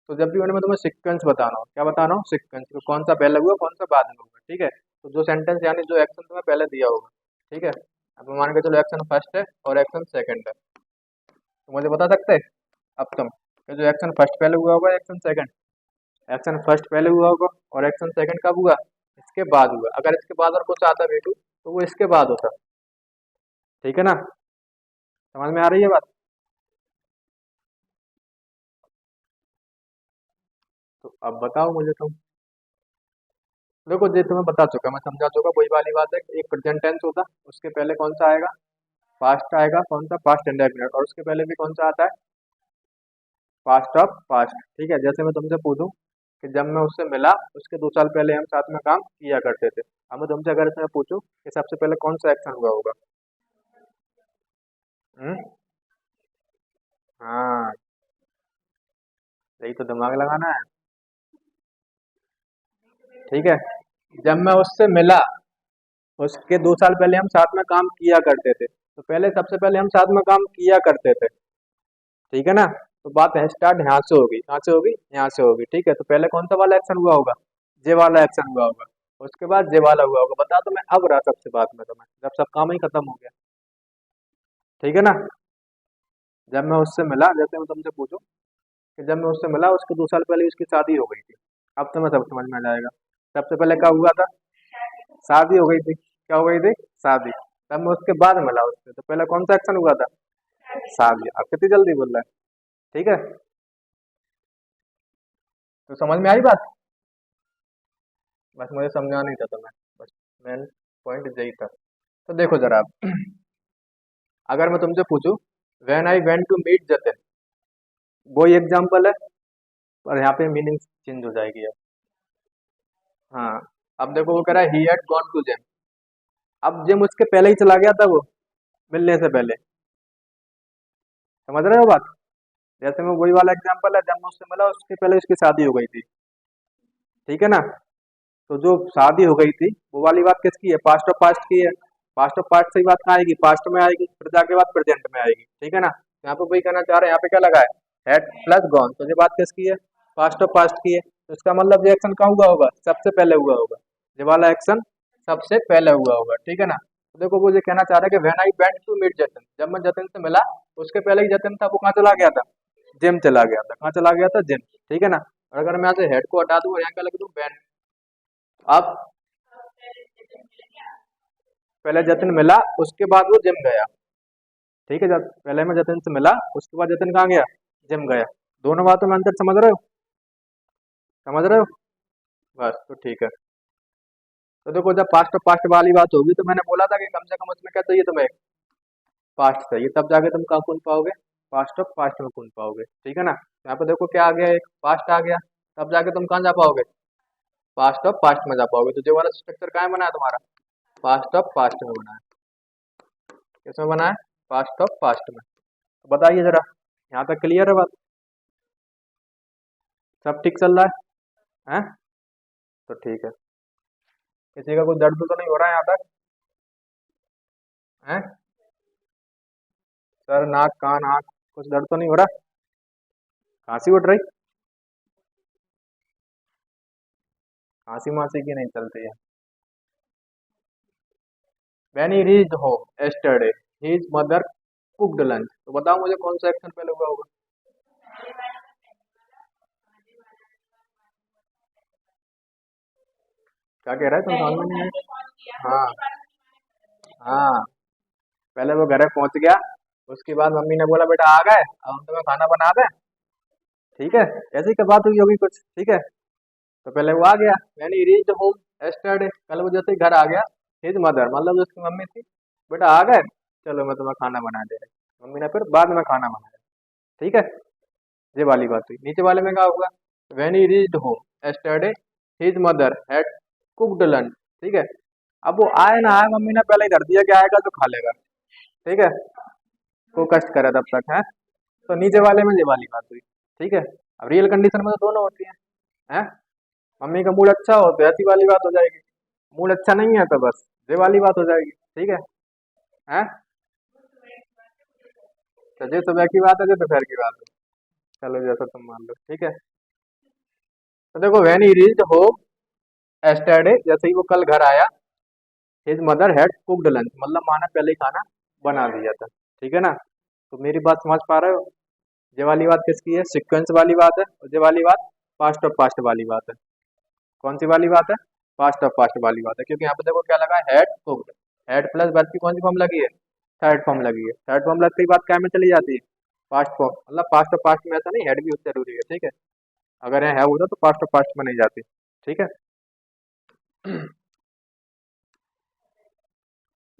Speaker 1: तो जब भी उन्हें मैं तुम्हें सीक्वेंस बताना हो, क्या बताना हो, सीक्वेंस, तो कौन सा पहले हुआ कौन सा बाद में हुआ, ठीक है। तो जो सेंटेंस यानी जो एक्शन तुम्हें पहले दिया होगा, ठीक है, अब मान के चलो एक्शन फर्स्ट है और एक्शन सेकंड है, तो मुझे बता सकते हैं अब तुम कि जो एक्शन फर्स्ट पहले हुआ होगा, एक्शन सेकंड, एक्शन फर्स्ट पहले हुआ होगा और एक्शन सेकंड कब हुआ, इसके बाद हुआ। अगर इसके बाद और कुछ आता बेटू तो वो इसके बाद होता, ठीक है ना, समझ में आ रही है बात। तो अब बताओ मुझे तुम, देखो ये तुम्हें बता चुका, मैं समझा चुका, वही वाली बात है कि एक प्रेजेंट टेंस होता, उसके पहले कौन सा आएगा, पास्ट आएगा, कौन सा, पास्ट इंडेफिनिट, और उसके पहले भी कौन सा आता है, पास्ट ऑफ पास्ट। ठीक है, जैसे मैं तुमसे पूछूं कि जब मैं उससे मिला उसके 2 साल पहले हम साथ में काम किया करते थे, अब मैं तुमसे अगर इसमें पूछूं कि सबसे पहले कौन सा एक्शन हुआ होगा, हम्म, हाँ, यही तो दिमाग लगाना है। ठीक है, जब मैं उससे मिला उसके 2 साल पहले हम साथ में काम किया करते थे, तो पहले सबसे पहले हम साथ में काम किया करते थे, ठीक है ना। तो बात है स्टार्ट यहाँ से होगी, कहाँ से होगी, यहाँ से होगी, ठीक है। तो पहले कौन सा वाला एक्शन हुआ होगा, जे वाला एक्शन हुआ होगा, उसके बाद जे वाला हुआ होगा। बता तो मैं अब रहा सबसे बाद में तुम्हें, जब सब काम ही खत्म हो गया, ठीक है ना। जब मैं उससे मिला, जैसे मैं तुमसे पूछूं कि जब मैं उससे मिला उसके 2 साल पहले उसकी शादी हो गई थी, अब तुम्हें सब समझ में आ जाएगा। सबसे पहले क्या हुआ था, शादी हो गई थी, क्या हो गई थी, शादी। तब मैं उसके बाद मिला उससे, तो पहले कौन सा एक्शन हुआ था, शादी। अब कितनी जल्दी बोल रहा है, ठीक है। तो समझ में आई बात, बस मुझे समझा नहीं था तुम्हें, बस मेन पॉइंट यही था। तो देखो जरा आप, अगर मैं तुमसे पूछूं when I went to meet Jatin, वो ही एग्जाम्पल है, और यहाँ पे मीनिंग चेंज हो जाएगी अब। हाँ, अब देखो वो कह रहा है he had gone to gym, अब जिम उसके पहले ही चला गया था वो, मिलने से पहले, समझ रहे हो बात। जैसे में वही वाला एग्जाम्पल है, जब मैं उससे मिला उसके पहले उसकी शादी हो गई थी, ठीक है ना। तो जो शादी हो गई थी वो वाली बात किसकी है, पास्ट ऑफ पास्ट की है। पास्ट ऑफ पास्ट से ही बात कहाँ आएगी, पास्ट में आएगी, फिर जाके बात प्रेजेंट में आएगी, ठीक है ना। यहाँ पे वही कहना चाह रहे हैं, यहाँ पे क्या लगा है, हैड प्लस गॉन, तो ये बात किसकी है, पास्ट ऑफ पास्ट की है। तो इसका मतलब ये एक्शन कहाँ हुआ होगा, सबसे पहले हुआ होगा, ये वाला एक्शन सबसे पहले हुआ होगा, ठीक है ना। तो देखो वो ये कहना चाह रहा है कि when I went to meet Jatin, जब मैं जतिन से मिला उसके पहले ही जतिन था, वो कहाँ चला गया था, जिम चला गया था, कहाँ चला गया था, जिम, ठीक है ना। और अगर मैं यहाँ से हेड को हटा दूं और यहाँ क्या लिख दूं, वेंट, अब पहले जतिन मिला उसके बाद वो जिम गया, ठीक है। जब पहले मैं जतिन से मिला उसके बाद जतिन कहाँ गया, जिम गया। दोनों बातों में अंतर समझ रहे हो, समझ रहे हो, बस तो ठीक है। तो देखो जब पास्ट और पास्ट वाली बात होगी तो मैंने बोला था कि कम से कम उसमें क्या चाहिए तुम्हें, पास्ट चाहिए, तब जाके तुम कहाँ कूद पाओगे, पास्ट ऑफ पास्ट में कूद पाओगे, ठीक है ना। यहाँ पे देखो क्या आ गया, एक पास्ट आ गया, तब जाके तुम कहाँ जा पाओगे, पास्ट ऑफ पास्ट में जा पाओगे। तो जो वाला स्ट्रक्चर कहाँ बना है तुम्हारा, पास्ट ऑफ पास्ट में बना है, किसमें बना है, पास्ट ऑफ पास्ट में। तो बताइए जरा, यहाँ तक क्लियर है बात, सब ठीक चल रहा है, हैं? तो ठीक है, किसी का कोई दर्द तो नहीं हो रहा है यहाँ तक, हैं? सर नाक कान आँख कुछ दर्द तो नहीं हो रहा, खांसी उठ रही, खांसी मासी की नहीं चलती है। When he reached home yesterday, his mother cooked lunch। तो बताओ मुझे कौन सा एक्शन पहले हुआ होगा। क्या कह रहा है तुम, समझ में नहीं आया। हाँ हाँ, पहले वो घर पहुंच गया, उसके बाद मम्मी ने बोला बेटा आ गए, अब हम तुम्हें खाना बना दें। ठीक है, ऐसी क्या बात हुई होगी कुछ। ठीक है, तो पहले वो आ गया, यानी रीच होम एस्टरडे, कल वो जैसे ही घर आ गया, हिज मदर मतलब जो उसकी मम्मी थी, बेटा आ गए, चलो मैं तुम्हें खाना बना दे रही। मम्मी ने फिर बाद में खाना बनाया। ठीक है, ये वाली बात हुई। नीचे वाले में क्या होगा, when he reached home yesterday his mother had cooked lunch. ठीक है, अब वो आए ना आए, मम्मी ने पहले ही धर दिया कि आएगा तो खा लेगा। ठीक है, को कष्ट करे तब तक है। तो नीचे वाले में ये वाली बात हुई। ठीक है, अब रियल कंडीशन में तो दोनों होती हैं। मम्मी का मूड अच्छा हो तो ऐसी वाली बात हो जाएगी, मूड अच्छा नहीं है तो बस ये वाली बात हो जाएगी। ठीक है, हैं। तो ये सुबह की बात है, ये दोपहर की बात है, चलो जैसा तुम मान लो। ठीक है, तो देखो when he reached home yesterday, जैसे ही वो कल घर आया, his mother had cooked lunch, मतलब माँ ने पहले ही खाना बना दिया था। ठीक है ना, तो मेरी बात समझ पा रहे हो। ये वाली बात किसकी है, सीक्वेंस वाली बात है, और ये वाली बात पास्ट ऑफ पास्ट वाली बात है। कौन सी वाली बात है, पास्ट ऑफ पास्ट वाली बात है, क्योंकि यहाँ पे देखो क्या लगा है, had cooked. Had plus verb की कौन सी फॉर्म लगी है, थर्ड फॉर्म लगी है। थर्ड फॉर्म लगते ही बात क्या में चली जाती है, पास्ट फॉर्म। मतलब पास्ट ऑफ पास्ट में ऐसा नहीं, हेड भी उससे जरूरी है। ठीक है, अगर यहाँ है होता तो पास्ट ऑफ पास्ट में नहीं जाती। ठीक है,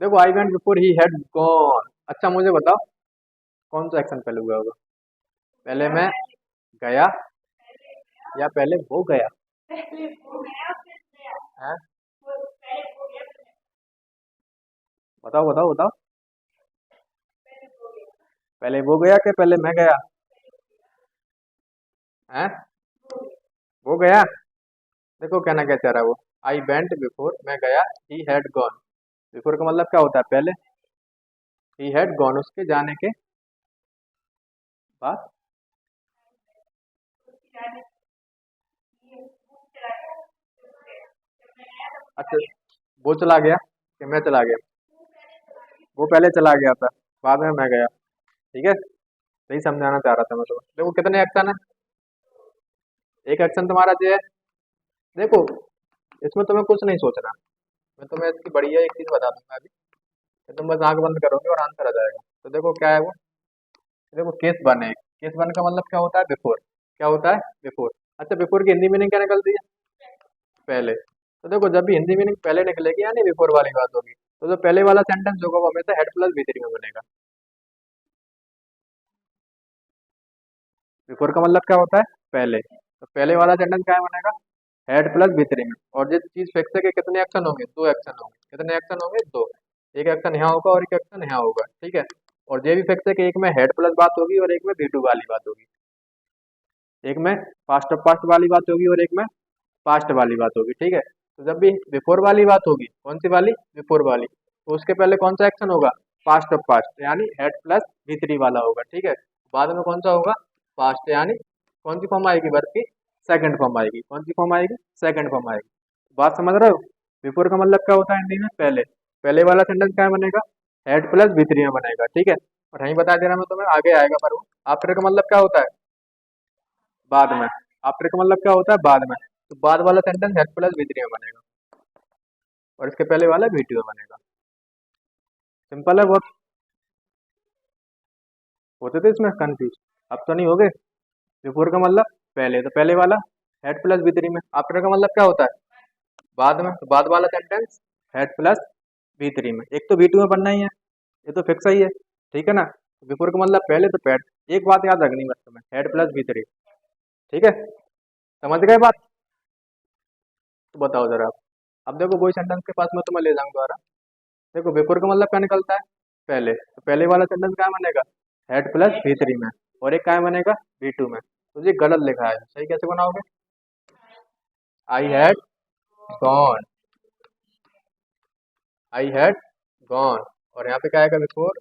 Speaker 1: देखो I went before he had gone. अच्छा मुझे बताओ कौन सा एक्शन पहले हुआ होगा, पहले मैं गया या पहले वो गया। हैं, बताओ बताओ बताओ, पहले वो गया कि पहले मैं गया। हैं, वो गया। देखो कहना क्या चाह रहा है वो, आई वेंट बिफोर मैं गया, ही हैड गॉन। बिफोर का मतलब क्या होता है, पहले। ही हैड गॉन उसके जाने के बाद। अच्छा, वो चला गया कि मैं चला गया, वो पहले चला गया था, बाद में मैं गया। ठीक है, सही समझाना चाह रहा था मैं। तो देखो कितने एक्शन है, एक एक्शन तुम्हारा जो है। देखो इसमें तुम्हें कुछ नहीं सोचना, मैं तुम्हें इसकी बढ़िया एक चीज बता दूंगा अभी, कि तुम बस आंख बंद करोगे और आंसर आ जाएगा। तो देखो क्या है वो, देखो केस वन है। केस वन का मतलब क्या होता है, बिफोर। क्या होता है, बिफोर। अच्छा बिफोर की हिंदी मीनिंग क्या निकलती है, पहले। तो देखो जब भी हिंदी मीनिंग पहले निकलेगी यानी बिफोर वाली बात होगी, तो जो पहले वाला सेंटेंस होगा वो हमेशा हेड प्लस बी थ्री में बनेगा। बिफोर का मतलब क्या होता है, पहले, तो पहले वाला सेंटेंस क्या बनेगा, हेड प्लस बी थ्री में। और ये चीज फिक्स है कि कितने एक्शन होंगे, दो एक्शन होंगे। कितने एक्शन होंगे, दो। एक एक्शन यहाँ होगा और एक एक्शन यहाँ होगा। ठीक है, और ये भी फिक्स है कि एक में हेड प्लस बात होगी और एक में बी टू वाली बात होगी। एक में पास्ट ऑफ पास्ट वाली बात होगी और एक में पास्ट वाली बात होगी। ठीक है, तो जब भी बिफोर वाली बात होगी, कौन सी वाली, बिफोर वाली, तो उसके पहले कौन सा एक्शन होगा, पास्ट ऑफ पास्ट, यानी हेड प्लस बी थ्री वाला होगा। ठीक है, बाद में कौन सा होगा, पास्ट, यानी कौन सी फॉर्म आएगी वर्ब की, सेकंड फॉर्म आएगी। कौन सी फॉर्म आएगी, सेकंड फॉर्म आएगी। बात समझ रहे हो। बिफोर का मतलब क्या होता है हिंदी में, पहले। पहले वाला सेंटेंस क्या बनेगा, हेड प्लस बी थ्री में बनेगा। ठीक है, और यही बता दे रहा मैं तुम्हें, आगे आएगा पर वो। आफ्टर का मतलब क्या होता है, बाद में। आफ्टर का मतलब क्या होता है, बाद में। तो बाद वाला sentence had plus V three में बनेगा और इसके पहले वाला बी टू में बनेगा। सिंपल है बहुत। होते थे इसमें कंफ्यूज, अब तो नहीं हो गए। बिफोर का मतलब पहले, तो पहले वाला हेड प्लस बी थ्री में। आफ्टर का मतलब क्या होता है, बाद में, तो बाद वाला sentence had plus V three में। एक तो बी टू में बनना ही है, ये तो फिक्स ही है। ठीक है ना, बिफोर का मतलब पहले, तो पैड। एक बात याद रखनी बस तुम्हें, हेड प्लस बी थ्री। ठीक है, समझ गए बात। तो बताओ जरा आप। अब देखो वही सेंटेंस के पास में तुम्हें ले जाऊंगा दोबारा। देखो बिफोर का मतलब क्या निकलता है, पहले, तो पहले वाला सेंटेंस क्या बनेगा, हेड प्लस बी थ्री में, और एक क्या बनेगा, बी टू में। तो ये गलत लिखा है, सही कैसे बनाओगे, I had gone, I had gone, और यहाँ पे क्या आएगा, बिफोर